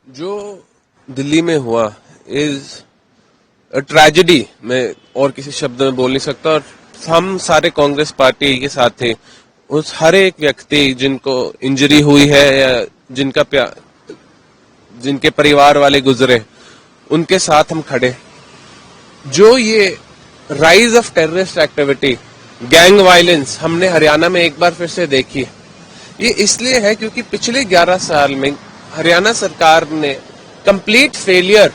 जो दिल्ली में हुआ इज अ ट्रेजेडी, मैं और किसी शब्द में बोल नहीं सकता। और हम सारे कांग्रेस पार्टी के साथ थे। उस हर एक व्यक्ति जिनको इंजरी हुई है या जिनके परिवार वाले गुजरे, उनके साथ हम खड़े। जो ये rise of terrorist activity, gang violence हमने हरियाणा में एक बार फिर से देखी। ये इसलिए है क्योंकि पिछले 11 साल में हरियाणा सरकार ने complete failure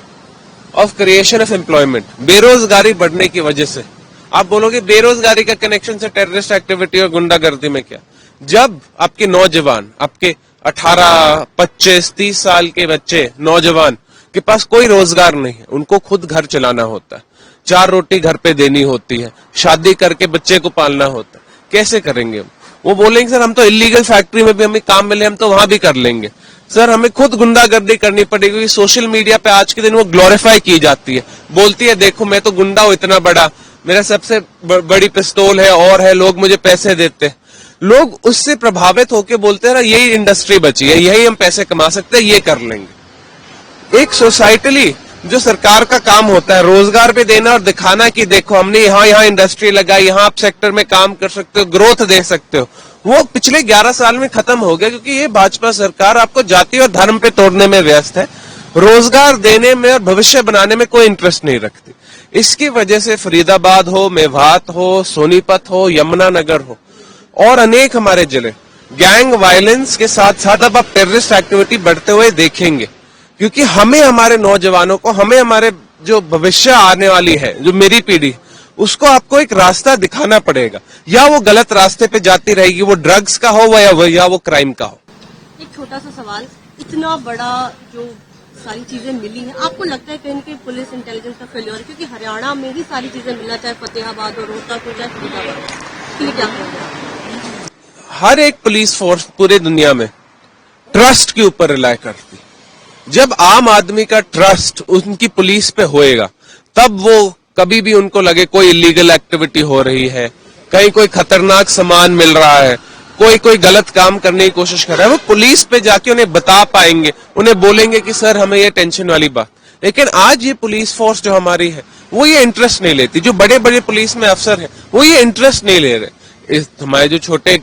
of creation of employment, बेरोजगारी बढ़ने की वजह से। आप बोलोगे बेरोजगारी का कनेक्शन से टेररिस्ट एक्टिविटी और गुंडागर्दी में क्या? जब आपके नौजवान, आपके 18, 25, 30 साल के बच्चे नौजवान के पास कोई रोजगार नहीं है, उनको खुद घर चलाना होता है, 4 रोटी घर पे देनी होती है, शादी करके बच्चे को पालना होता है, कैसे करेंगे हम? वो बोलेंगे सर हम तो इलीगल फैक्ट्री में भी हमें काम मिले हम तो वहां भी कर लेंगे। सर हमें खुद गुंडागर्दी करनी पड़ेगी। सोशल मीडिया पे आज के दिन वो ग्लोरीफाई की जाती है, बोलती है देखो मैं तो गुंडा हूं इतना बड़ा, मेरा सबसे बड़ी पिस्तौल है और है, लोग मुझे पैसे देते हैं। लोग उससे प्रभावित होकर बोलते हैं ना यही इंडस्ट्री बची है, यही हम पैसे कमा सकते हैं, ये कर लेंगे। एक सोसाइटली जो सरकार का काम होता है रोजगार पे देना और दिखाना कि देखो हमने यहाँ इंडस्ट्री लगाई, यहाँ आप सेक्टर में काम कर सकते हो, ग्रोथ दे सकते हो, वो पिछले 11 साल में खत्म हो गया। क्योंकि ये भाजपा सरकार आपको जाति और धर्म पे तोड़ने में व्यस्त है, रोजगार देने में और भविष्य बनाने में कोई इंटरेस्ट नहीं रखती। इसकी वजह से फरीदाबाद हो, मेवात हो, सोनीपत हो, यमुनानगर हो और अनेक हमारे जिले गैंग वायलेंस के साथ साथ अब आप टेररिस्ट एक्टिविटी बढ़ते हुए देखेंगे। क्योंकि हमें हमारे नौजवानों को, हमें हमारे जो भविष्य आने वाली है, जो मेरी पीढ़ी, उसको आपको एक रास्ता दिखाना पड़ेगा। या वो गलत रास्ते पे जाती रहेगी, वो ड्रग्स का हो या वो क्राइम का हो। एक छोटा सा सवाल, इतना बड़ा जो सारी चीजें मिली हैं, आपको लगता है कहीं कहीं पुलिस इंटेलिजेंस का फेलियर है? क्योंकि हरियाणा में ही सारी चीजें मिलना, चाहे फतेहाबाद हो, रोहतक हो, चाहे फरीदाबाद, तो क्या करेंगे? हर एक पुलिस फोर्स पूरे दुनिया में ट्रस्ट के ऊपर रिलाय करती। जब आम आदमी का ट्रस्ट उनकी पुलिस पे होएगा, तब वो कभी भी उनको लगे कोई इलीगल एक्टिविटी हो रही है, कहीं कोई खतरनाक सामान मिल रहा है, कोई गलत काम करने की कोशिश कर रहा है, वो पुलिस पे जाके उन्हें बता पाएंगे, उन्हें बोलेंगे कि सर हमें ये टेंशन वाली बात। लेकिन आज ये पुलिस फोर्स जो हमारी है वो ये इंटरेस्ट नहीं लेती। जो बड़े बड़े पुलिस में अफसर है वो ये इंटरेस्ट नहीं ले रहे। हमारे जो छोटे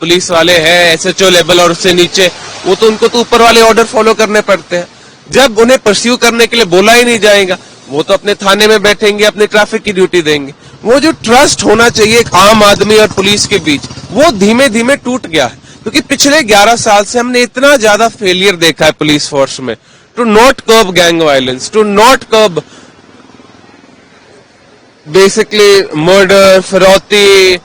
पुलिस वाले हैं SHO लेवल और उससे नीचे, वो तो उनको तो ऊपर वाले ऑर्डर फॉलो करने पड़ते हैं। जब उन्हें परस्यू करने के लिए बोला ही नहीं जाएगा, वो तो अपने थाने में बैठेंगे, अपने ट्रैफिक की ड्यूटी देंगे। वो जो ट्रस्ट होना चाहिए एक आम आदमी और पुलिस के बीच, वो धीमे धीमे टूट गया है। क्योंकि पिछले 11 साल से हमने इतना ज्यादा फेलियर देखा है पुलिस फोर्स में to not curb gang violence, to not curb basically murder, फिरौती,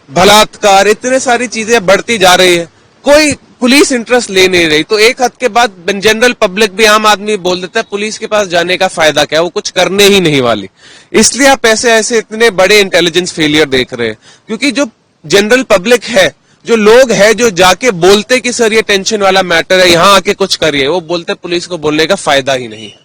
बलात्कार, इतने सारी चीजें बढ़ती जा रही है, कोई पुलिस इंटरेस्ट ले नहीं रही। तो एक हद के बाद जनरल पब्लिक भी, आम आदमी बोल देता है पुलिस के पास जाने का फायदा क्या, वो कुछ करने ही नहीं वाली। इसलिए आप ऐसे इतने बड़े इंटेलिजेंस फेलियर देख रहे हैं। क्योंकि जो जनरल पब्लिक है, जो लोग हैं जो जाके बोलते कि सर ये टेंशन वाला मैटर है, यहाँ आके कुछ करिए, वो बोलते पुलिस को बोलने का फायदा ही नहीं है।